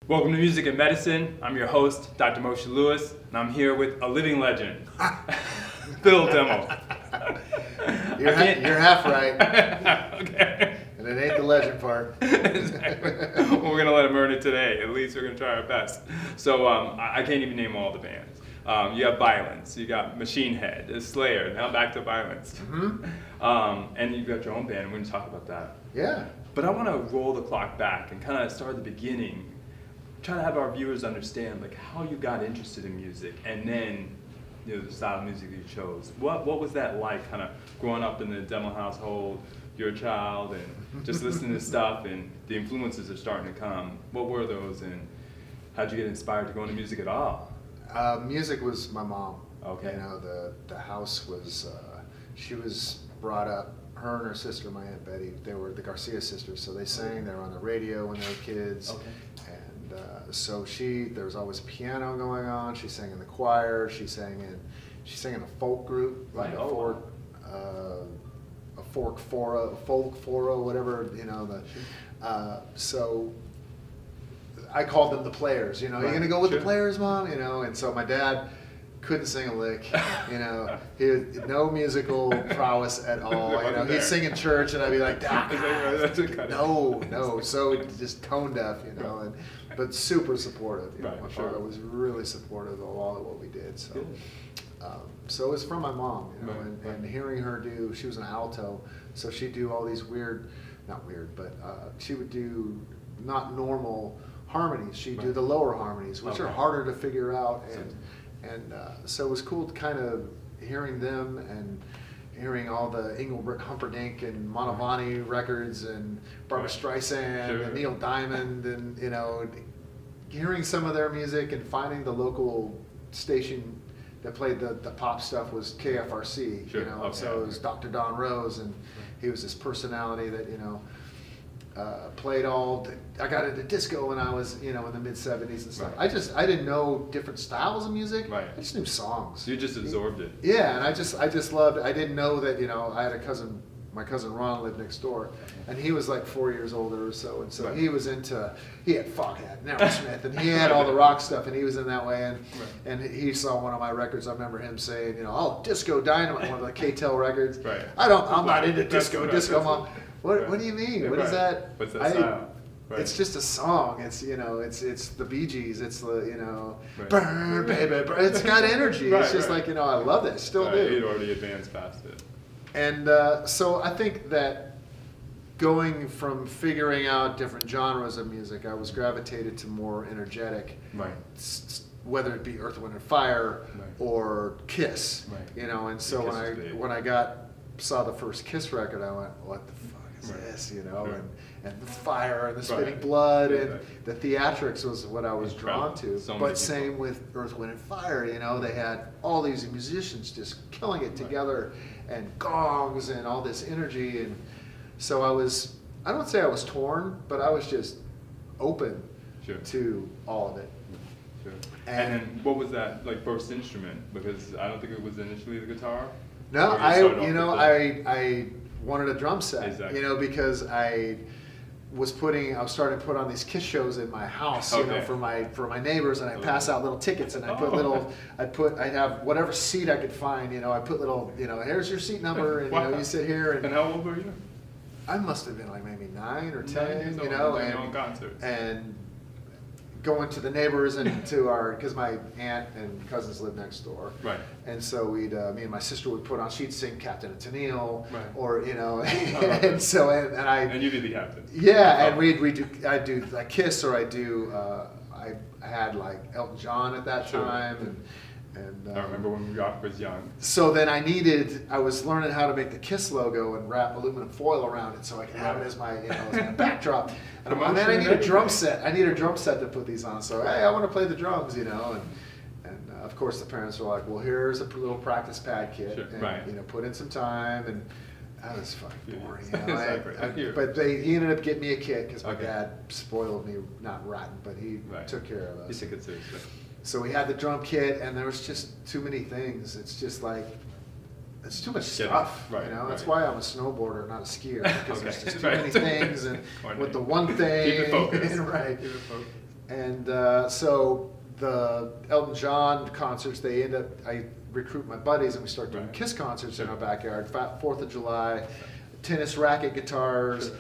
Welcome to Music and Medicine. I'm your host, Dr. Moshe Lewis, and I'm here with a living legend, Phil Demmel. You're half right. Okay. And it ain't the legend part. Exactly. Well, we're going to let him earn it today. At least we're going to try our best. So I can't even name all the bands. You have Vio-Lence, you got Machine Head, Slayer, now back to Vio-Lence. Mm-hmm. And you've got your own band, and we're going to talk about that. Yeah. But I want to roll the clock back and kind of start at the beginning, try to have our viewers understand like how you got interested in music, and then the style of music that you chose. What was that like, kind of growing up in the Demmel household? You're a child and just listening to stuff, and the influences are starting to come. What were those, and how'd you get inspired to go into music at all? Music was my mom. Okay. You know, the house was, she was brought up, her and her sister, my Aunt Betty, they were the Garcia sisters, so they sang, they were on the radio when they were kids. Okay. And so there was always a piano going on, she sang in the choir, she sang in a folk group, like a folk foro, whatever, you know, so I called them the Players, you know, you're gonna go with the Players, Mom, you know, and so my dad couldn't sing a lick, you know, he had no musical prowess at all, you know, he'd sing in church and I'd be like, no, so just tone deaf, you know, but super supportive, you know, my father was really supportive of all of what we did, so. So it was from my mom, you know, and hearing her she was an alto, so she'd do all these she would do not normal harmonies. She'd do the lower harmonies, which are harder to figure out, and so it was cool to kind of hearing them and hearing all the Engelbert Humperdinck and Mantovani records and Barbra Streisand and Neil Diamond, and you know, hearing some of their music and finding the local station that played the pop stuff was KFRC, you know, so it was Dr. Don Rhodes, and he was this personality that, you know, played I got into disco when I was, you know, in the mid-70s and stuff. I didn't know different styles of music. I just knew songs. You just absorbed it. Yeah, and I just loved it. I didn't know that, you know, I had my cousin Ron lived next door, and he was like 4 years older or so, and so he had Foghat and Aerosmith, and he had all the rock stuff, and he was in that way, and he saw one of my records. I remember him saying, you know, oh, Disco Dynamite, one of the K-Tel records. I'm not into disco, Mom. What do you mean? What is that? What's that style? It's just a song. It's, you know, it's the Bee Gees. It's the, you know, burn, baby, burn. It's got energy. It's just like, you know, I love it. Still do. You'd already advanced past it. And so I think that going from figuring out different genres of music, I was gravitated to more energetic, whether it be Earth, Wind, and Fire or Kiss, you know. And so when I saw the first Kiss record, I went, what the fuck is this, you know? And the fire and the spitting blood and the theatrics was what I was drawn to. But same with Earth, Wind, and Fire, you know, they had all these musicians just killing it together, and gongs and all this energy, and so I don't say I was torn, but I was just open to all of it. And then what was that like first instrument? Because I don't think it was initially the guitar. No, I wanted a drum set, you know, because I was starting to put on these Kiss shows in my house, you know, for my neighbors, and I pass out little tickets, and I'd have whatever seat I could find, you know, I put little, you know, here's your seat number, and you know, you sit here. And how old were you? I must have been like maybe 9 or 10, you know, and going to the neighbors and because my aunt and cousins lived next door, and so me and my sister would put on. She'd sing Captain and Tennille, or you know, and so and you'd be the captain. Yeah, and I'd do like Kiss, or I had like Elton John at that time, and I remember when Rock was young. So then I was learning how to make the Kiss logo and wrap aluminum foil around it so I could have it as my, you know, as my backdrop. And I'm like, man, I need a drum set. I need a drum set to put these on. So hey, I want to play the drums, you know. And of course the parents were like, well, here's a little practice pad kit, and you know, put in some time, and that was fucking boring. You know? But he ended up getting me a kit because my dad spoiled me, not rotten, but he took care of us. He took it seriously. So we had the drum kit, and there was just too many things. It's just like, it's too much stuff, you know? That's why I'm a snowboarder, not a skier, because there's just too many things, and with the one thing. Keep it focused. Keep it focused. And so the Elton John concerts, I recruit my buddies and we start doing Kiss concerts in our backyard. 4th of July, tennis racket guitars,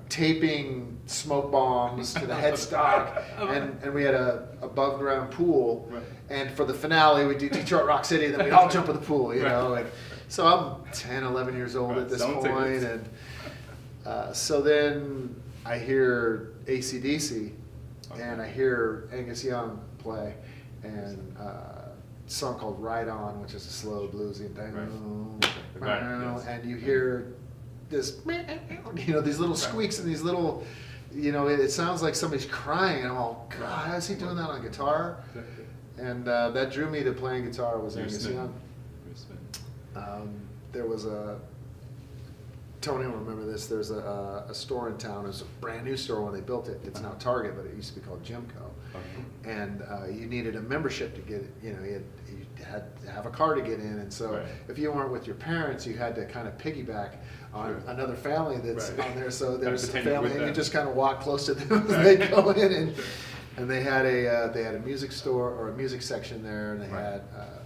taping smoke bombs to the headstock, and we had a above ground pool. Right. And for the finale, we do Detroit Rock City, and then we'd all jump in the pool, you know. And so I'm 10, 11 years old at this point, and so then I hear AC/DC, and I hear Angus Young play, and a song called "Ride On," which is a slow bluesy thing, and you hear this, you know, these little squeaks and these little, you know, it sounds like somebody's crying, and I'm all, God, how is he doing that on guitar? And that drew me to playing guitar was Angus Young. There was Tony will remember this, there's a store in town, it was a brand new store when they built it, it's now Target, but it used to be called Jimco. And you needed a membership to get, you know, you had to have a car to get in, and so if you weren't with your parents, you had to kind of piggyback on another family that's on there, so there's a family, and you just kind of walk close to them as they go in, and they had a music store or a music section there, and they had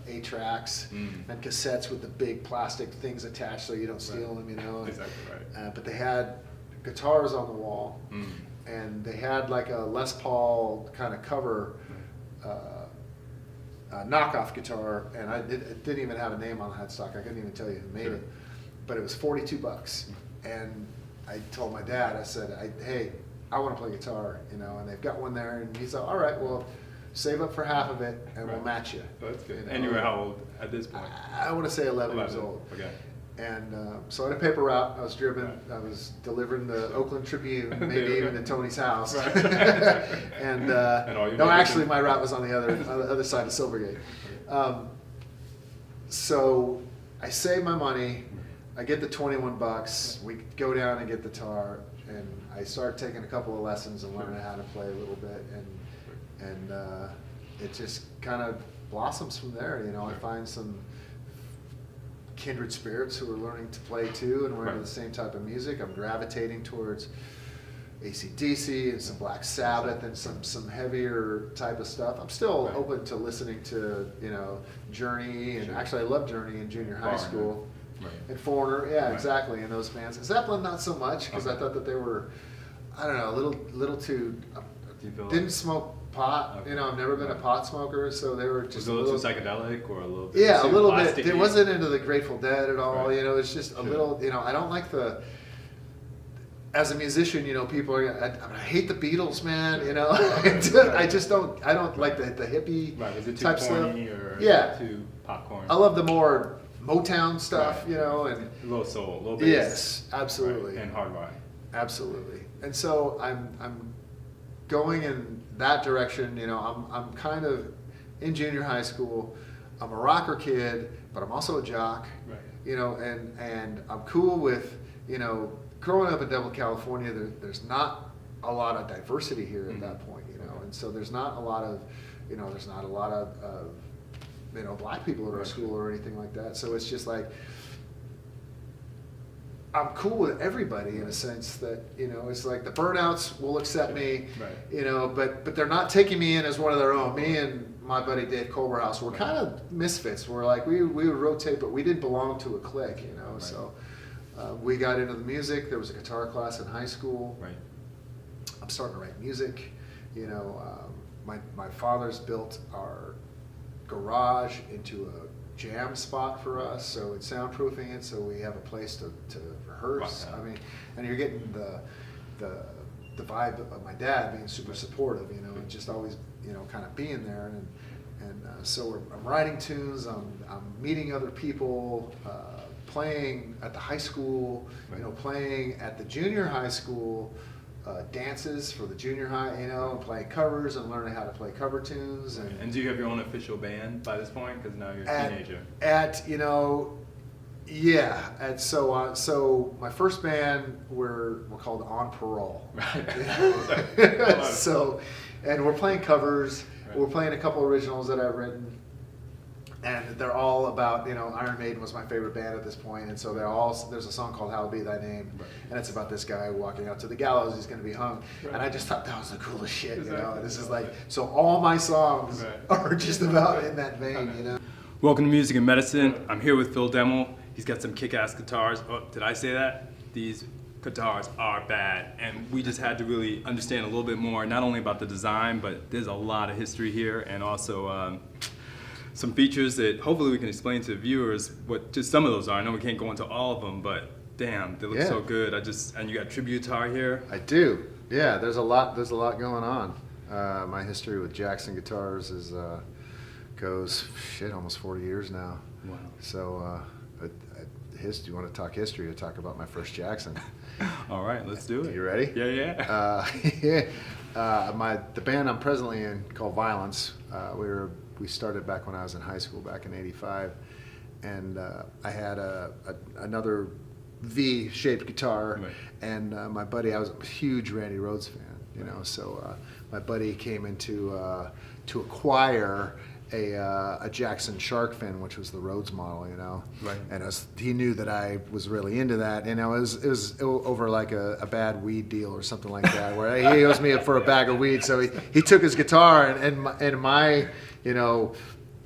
8 tracks and cassettes with the big plastic things attached so you don't steal them, you know. Exactly right. But they had guitars on the wall, and they had like a Les Paul kind of cover knockoff guitar, and it didn't even have a name on the headstock. I couldn't even tell you who made it, but it was $42. And I told my dad, I said, hey, I want to play guitar, you know, and they've got one there, and he said, all right, well, save up for half of it, and we'll match you. Oh, that's good. You know? And you were how old at this point? I want to say 11 years old. Okay. And so I had a paper route. I was delivering the Oakland Tribune, maybe even to Tony's house. And no, actually, my route was on the other side of Silvergate. So I save my money. I get the $21. We go down and get the guitar, and I start taking a couple of lessons and learning how to play a little bit, and it just kind of blossoms from there. You know, I find some kindred spirits who are learning to play too, and we're into the same type of music. I'm gravitating towards AC/DC and some Black Sabbath and some heavier type of stuff. I'm still open to listening to, you know, Journey, and actually I loved Journey in junior high school. And Foreigner, exactly, and those bands. Zeppelin, not so much, because I thought that they were, I don't know, a little too. Didn't smoke pot. You know, I've never been a pot smoker, so they were just a little too psychedelic or a little bit. Yeah, a little bit. Plasticky. It wasn't into the Grateful Dead at all. You know, it's just a little. You know, I don't like the. As a musician, you know, people are. I hate the Beatles, man. You know, I just don't. I don't like the hippie Is it too type corny stuff. or too popcorn? I love the more Motown stuff, you know, and a little soul, a little bass. Yes, absolutely. And hard rock. Absolutely. And so I'm going in that direction. You know, I'm kind of in junior high school. I'm a rocker kid, but I'm also a jock. Right. You know, and I'm cool with, you know, growing up in Demmel, California. There's not a lot of diversity here at that point. You know, and so there's not a lot of, you know, you know, black people at our school or anything like that. So it's just like, I'm cool with everybody in a sense that, you know, it's like the Burnouts will accept me, you know, but they're not taking me in as one of their own. Me and my buddy Dave Culverhouse were kind of misfits. We're like, we would rotate, but we didn't belong to a clique, you know. So we got into the music. There was a guitar class in high school. I'm starting to write music. You know, my father's built our garage into a jam spot for us, so it's soundproofing it, so we have a place to rehearse. I mean, and you're getting the vibe of my dad being super supportive, you know, and just always, you know, kind of being there, and so I'm writing tunes, I'm meeting other people, playing at the high school, you know, playing at the junior high school. Dances for the junior high, you know, and playing covers and learning how to play cover tunes. And do you have your own official band by this point? Because now you're a teenager. You know, yeah. So my first band we're called On Parole. So, and we're playing covers. We're playing a couple originals that I've written. And they're all about, Iron Maiden was my favorite band at this point, and so there's a song called Hallowed Be Thy Name, and it's about this guy walking out to the gallows, he's going to be hung, and I just thought that was the coolest shit, and this is like, so all my songs are just about in that vein, Welcome to Music and Medicine. I'm here with Phil Demmel. He's got some kick-ass guitars. Oh, did I say that? These guitars are bad, and we just had to really understand a little bit more, not only about the design, but there's a lot of history here, and also some features that hopefully we can explain to the viewers what just some of those are. I know we can't go into all of them, but damn, they look so good. And you got a tribute guitar here. I do. Yeah, there's a lot going on. My history with Jackson guitars goes almost 40 years now. Wow. So, do you want to talk history or talk about my first Jackson? All right, let's do it. You ready? Yeah. The band I'm presently in called Vio-Lence. We started back when I was in high school back in '85, and I had another V-shaped guitar, and my buddy, I was a huge Randy Rhodes fan, so my buddy came into to acquire a Jackson shark fin, which was the Rhodes model, and he knew that I was really into that, and it was over like a bad weed deal or something like that, where he owes me for a bag of weed, so he took his guitar, and my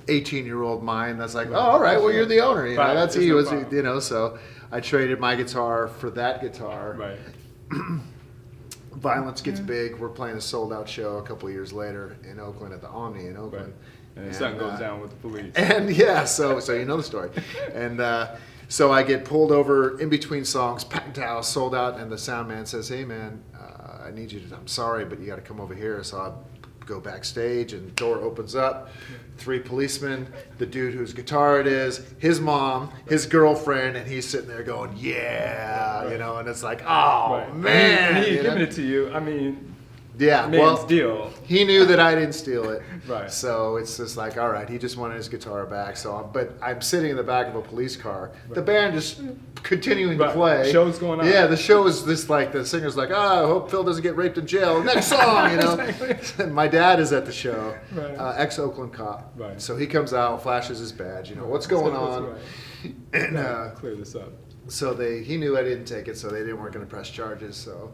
18-year-old mind, that's like, oh, all right, well, you're the owner, that's he was, so I traded my guitar for that guitar. Right. Vio-Lence gets big. We're playing a sold-out show a couple of years later in Oakland at the Omni in Oakland. Right. And something goes down with the police. And so you know the story. And so I get pulled over in between songs, packed house, sold out, and the sound man says, hey man, I need you to, I'm sorry, but you got to come over here. So I go backstage, and the door opens up. 3 policemen, the dude whose guitar it is, his mom, his girlfriend, and he's sitting there going, yeah, and it's like, oh, man. And he's giving it to you. I mean, yeah, man's deal. He knew that I didn't steal it. Right. So it's just like, all right, he just wanted his guitar back. But I'm sitting in the back of a police car. Right. The band just continuing to play. The show's going on. Yeah, the show is this, like, the singer's like, I hope Phil doesn't get raped in jail. Next song, Exactly. My dad is at the show, right. Ex-Oakland cop. Right. So he comes out, flashes his badge, what's going on? Right. And clear this up. So he knew I didn't take it, so they weren't going to press charges. So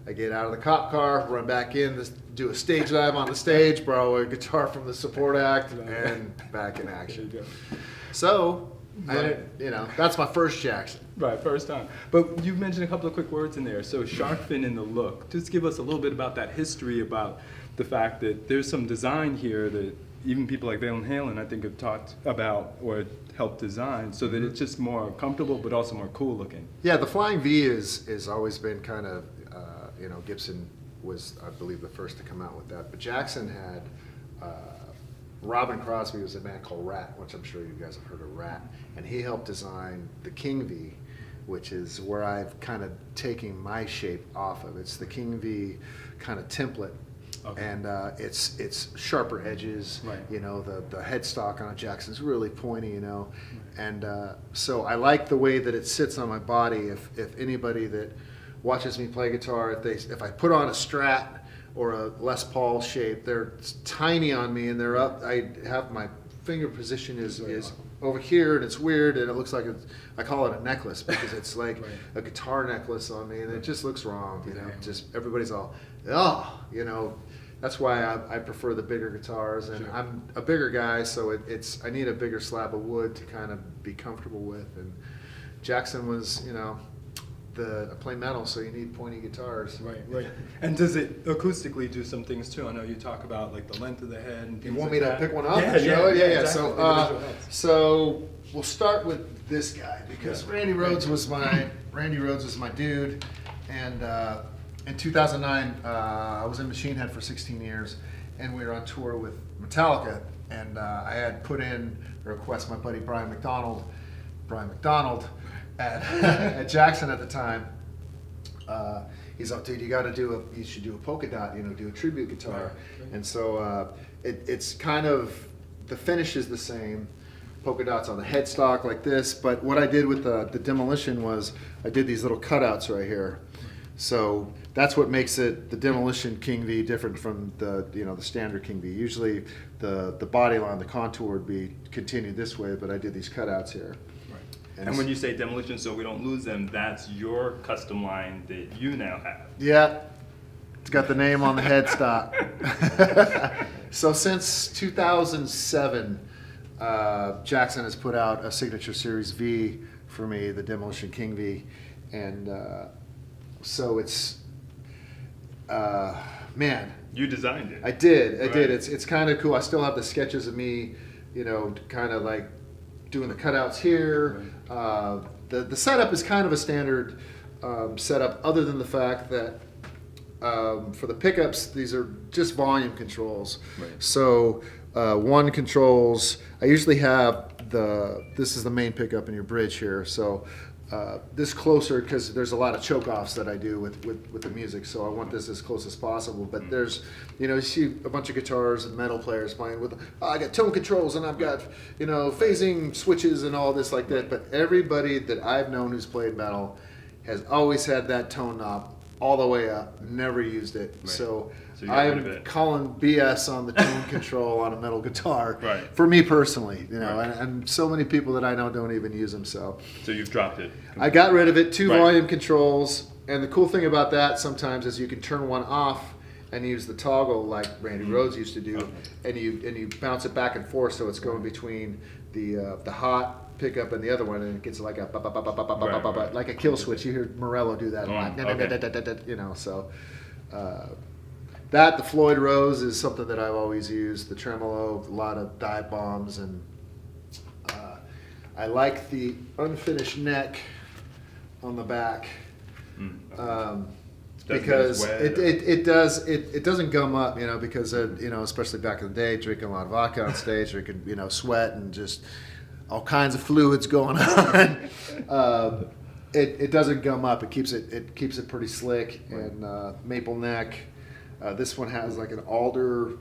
I get out of the cop car, run back in, do a stage dive on the stage, borrow a guitar from the support act, and back in action. There you go. So, that's my first Jackson. Right, first time. But you mentioned a couple of quick words in there. So shark fin in the look. Just give us a little bit about that history, about the fact that there's some design here that even people like Van Halen, I think, have talked about or helped design, so that it's just more comfortable but also more cool looking. Yeah, the Flying V is always been kind of, Gibson was, I believe, the first to come out with that. But Jackson had, Robin Crosby was a band called Rat, which I'm sure you guys have heard of Rat, and he helped design the King V, which is where I've kind of taken my shape off of. It's the King V kind of template. Okay. And it's sharper edges, right. The headstock on a Jackson's really pointy, and so I like the way that it sits on my body. If anybody that watches me play guitar, if I put on a Strat or a Les Paul shape, they're tiny on me and they're up. I have my finger position is over here, and it's weird, and it looks like I call it a necklace because it's like right. a guitar necklace on me, and it just looks wrong, Just everybody's all, That's why I prefer the bigger guitars, and sure. I'm a bigger guy, so I need a bigger slab of wood to kind of be comfortable with. And Jackson was, I play metal, so you need pointy guitars. Right. And does it acoustically do some things too? I know you talk about like the length of the head and things. You want me to pick one up? Yeah. Exactly. So we'll start with this guy because Randy Rhodes was my dude, and in 2009 I was in Machine Head for 16 years, and we were on tour with Metallica, and I had put in a request. My buddy Brian McDonald at Jackson at the time, he's like, dude, you should do a polka dot, do a tribute guitar. Right. And so it's kind of, the finish is the same, polka dots on the headstock like this, but what I did with the Demolition was I did these little cutouts right here. So that's what makes it the Demolition King V different from the the standard King V. Usually the body line, the contour would be continued this way, but I did these cutouts here. Right. And when you say Demolition, so we don't lose them, that's your custom line that you now have. Yeah, it's got the name on the headstock. So since 2007, Jackson has put out a signature series V for me, the Demolition King V, and so it's man. You designed it. I did. Right. It's kind of cool. I still have the sketches of me, kind of like doing the cutouts here. Right. The setup is kind of a standard setup, other than the fact that for the pickups, these are just volume controls. Right. So one controls. I usually have this is the main pickup in your bridge here. So this closer, because there's a lot of choke offs that I do with the music. So I want this as close as possible. But there's, you see a bunch of guitars and metal players playing with, I got tone controls and I've got, phasing switches and all this like that. But everybody that I've known who's played metal has always had that tone knob all the way up, never used it. Right. So you got rid of I'm it. calling BS on the tone control on a metal guitar. Right. For me personally, Right. and so many people that I know don't even use them. So you've dropped it. I got rid of it. Two Right. volume controls, and the cool thing about that sometimes is you can turn one off and use the toggle like Randy Rhodes used to do, Okay. and you bounce it back and forth, so it's going between the hot pickup and the other one, and it gets like a Right. like a kill switch. You hear Morello do that a lot. Okay. So the Floyd Rose is something that I've always used. The tremolo, a lot of dive bombs, and I like the unfinished neck on the back. Because it doesn't gum up, because especially back in the day, drinking a lot of vodka on stage, drinking sweat and just all kinds of fluids going on. It doesn't gum up. It keeps it pretty slick. And maple neck. This one has like an alder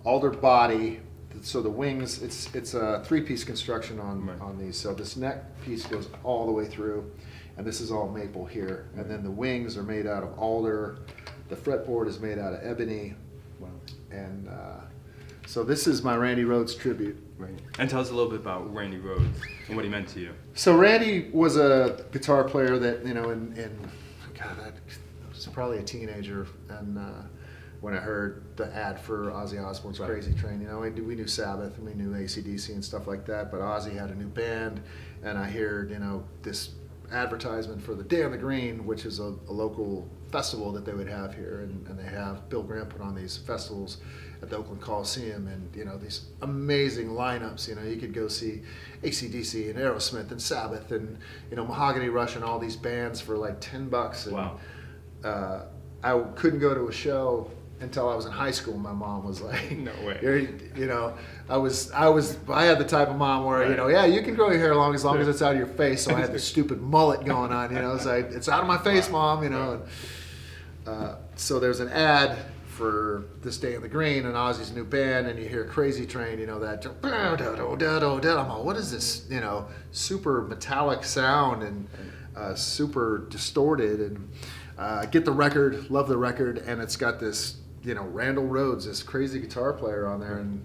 body. So the wings, it's a 3-piece construction on these. So this neck piece goes all the way through. And this is all maple here. And then the wings are made out of alder. The fretboard is made out of ebony. Wow. And so this is my Randy Rhodes tribute. Right. And tell us a little bit about Randy Rhodes and what he meant to you. So Randy was a guitar player that, God, I was probably a teenager. And when I heard the ad for Ozzy Osbourne's Right. Crazy Train, we knew Sabbath and we knew AC/DC and stuff like that. But Ozzy had a new band. And I heard, this advertisement for the Day on the Green, which is a local festival that they would have here, and they have Bill Graham put on these festivals at the Oakland Coliseum, and these amazing lineups. You could go see AC/DC and Aerosmith and Sabbath and Mahogany Rush and all these bands for like $10. And, Wow. I couldn't go to a show until I was in high school. My mom was like, No way. I had the type of mom where, Right. you can grow your hair long as it's out of your face. So I had this stupid mullet going on, so it's out of my face, Mom, And, so there's an ad for this Day in the Green and Ozzy's new band, and you hear Crazy Train, that, I'm like, what is this, super metallic sound and super distorted, and get the record, love the record, and it's got this, Randall Rhodes, this crazy guitar player on there, and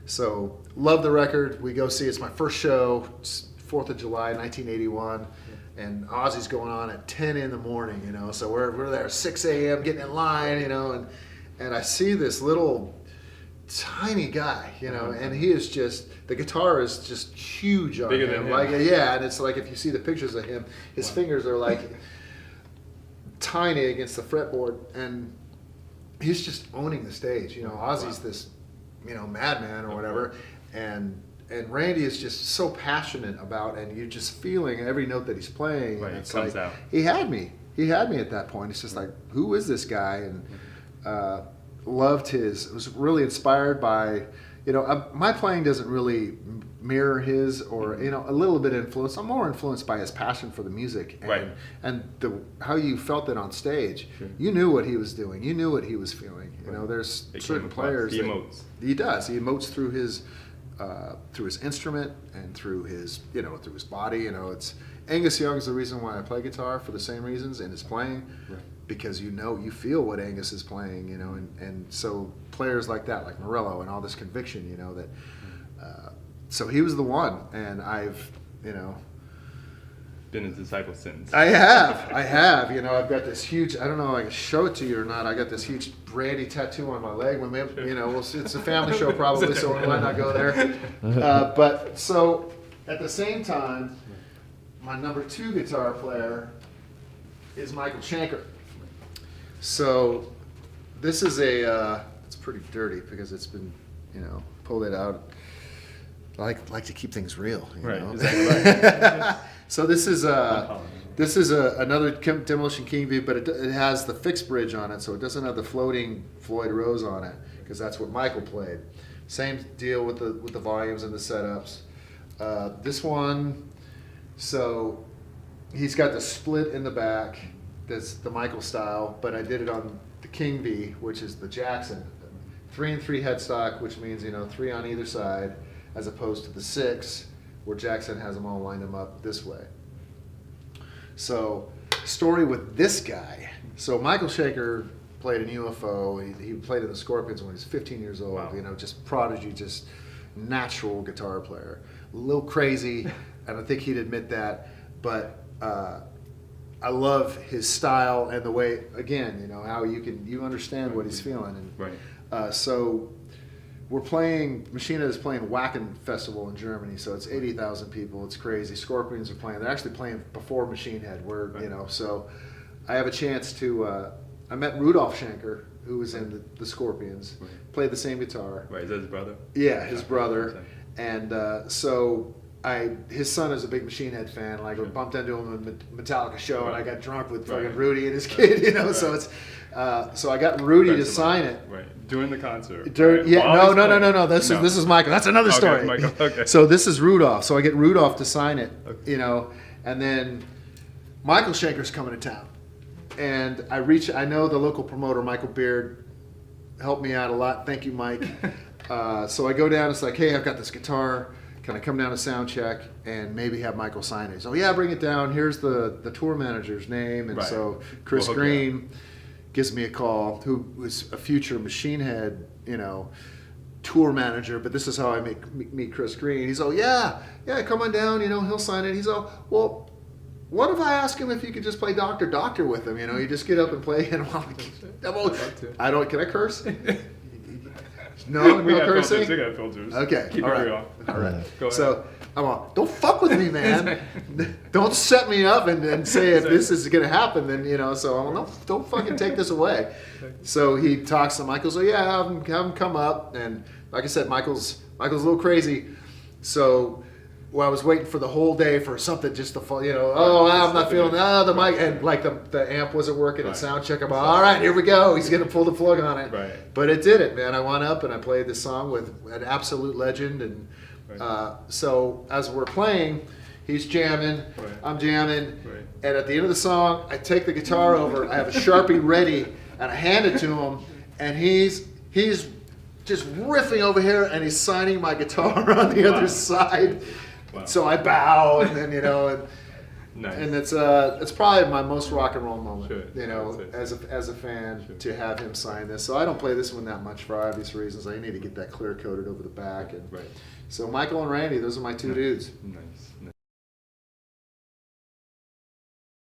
so love the record. We go see, it's my first show, it's 4th of July, 1981, and Ozzy's going on at 10 in the morning, so we're there at 6 a.m. getting in line, and I see this little tiny guy, and he is just, the guitar is just huge on Bigger him. than him. Like, yeah, and it's like if you see the pictures of him, his fingers are like tiny against the fretboard, and he's just owning the stage. Ozzy's this, madman or whatever, and Randy is just so passionate about, and you're just feeling every note that he's playing. Right, And it it's comes like, out. He had me at that point. It's just like, who is this guy? And loved was really inspired by, my playing doesn't really mirror his, or a little bit influenced. I'm more influenced by his passion for the music, and Right. how you felt it on stage. Sure. You knew what he was doing. You knew what he was feeling. There's It certain came across. players He that- emotes. He does. He emotes through his instrument and through his through his body. It's Angus Young's the reason why I play guitar, for the same reasons, in his playing. Right. because you feel what Angus is playing, and so players like that, like Morello, and all this conviction, that. So he was the one, and I've, been a disciple since. I have. I've got this huge. I don't know if I can show it to you or not. I got this huge Brandy tattoo on my leg. It's a family show probably, so we might not go there. But so at the same time, my number 2 guitar player is Michael Chanker. So this is it's pretty dirty because it's been, pulled it out. I like to keep things real. Right. Exactly right. So this is another Demolition King V, but it has the fixed bridge on it, so it doesn't have the floating Floyd Rose on it, because that's what Michael played. Same deal with the volumes and the setups. This one, so he's got the split in the back. That's the Michael style, but I did it on the King V, which is the Jackson 3-3 headstock, which means 3 on either side, as opposed to the 6. Where Jackson has them all lined them up this way. So, story with this guy. So Michael Chanker played in UFO. He played in the Scorpions when he was 15 years old. Wow. Just prodigy, just natural guitar player. A little crazy, and I think he'd admit that. But I love his style and the way, again, how you understand what he's feeling. And right. So. We're playing, Machine Head is playing Wacken Festival in Germany, so it's 80,000 people. It's crazy. Scorpions are playing. They're actually playing before Machine Head. So I have a chance to, I met Rudolf Chanker, who was in the Scorpions, played the same guitar. Right, is that his brother? Yeah, his brother. And so his son is a big Machine Head fan. Like, I bumped into him at a Metallica show, and I got drunk with fucking Rudy and his kid, so it's, so I got Rudy to sign it. Right. During the concert. Yeah, no. This is Michael. That's another story. Michael. Okay. So this is Rudolph. So I get Rudolph to sign it, and then Michael Shanker's coming to town, and I know the local promoter, Michael Beard, helped me out a lot. Thank you, Mike. So I go down. It's like, hey, I've got this guitar. Can I come down to sound check and maybe have Michael sign it? So yeah, bring it down. Here's the tour manager's name, and so Chris Green gives me a call, who was a future Machine Head, tour manager, but this is how I meet Chris Green. He's all, yeah, come on down, he'll sign it. He's all, well, what if I ask him if you could just play Doctor Doctor with him? You just get up and play, and I'm like, can I curse? No cursing? We got filters. Okay, Keep it real. All right. Go ahead. So I'm all, don't fuck with me, man. Don't set me up and say if this is going to happen, then, so I'm like, no, don't fucking take this away. So he talks to Michael, so yeah, have him come up. And like I said, Michael's a little crazy. So I was waiting for the whole day for something just to fall, I'm not feeling the mic, and like the amp wasn't working at sound check. I'm all right, here we go. He's going to pull the plug on it. Right. But it did it, man. I went up and I played this song with an absolute legend, and so as we're playing, he's jamming, I'm jamming, and at the end of the song, I take the guitar over, I have a Sharpie ready, and I hand it to him, and he's just riffing over here, and he's signing my guitar on the other side. Wow. So I bow, and then nice. And it's probably my most rock and roll moment, Sure. as a fan, to have him sign this. So I don't play this one that much for obvious reasons. I need to get that clear coated over the back, and so Michael and Randy, those are my 2 dudes. Nice.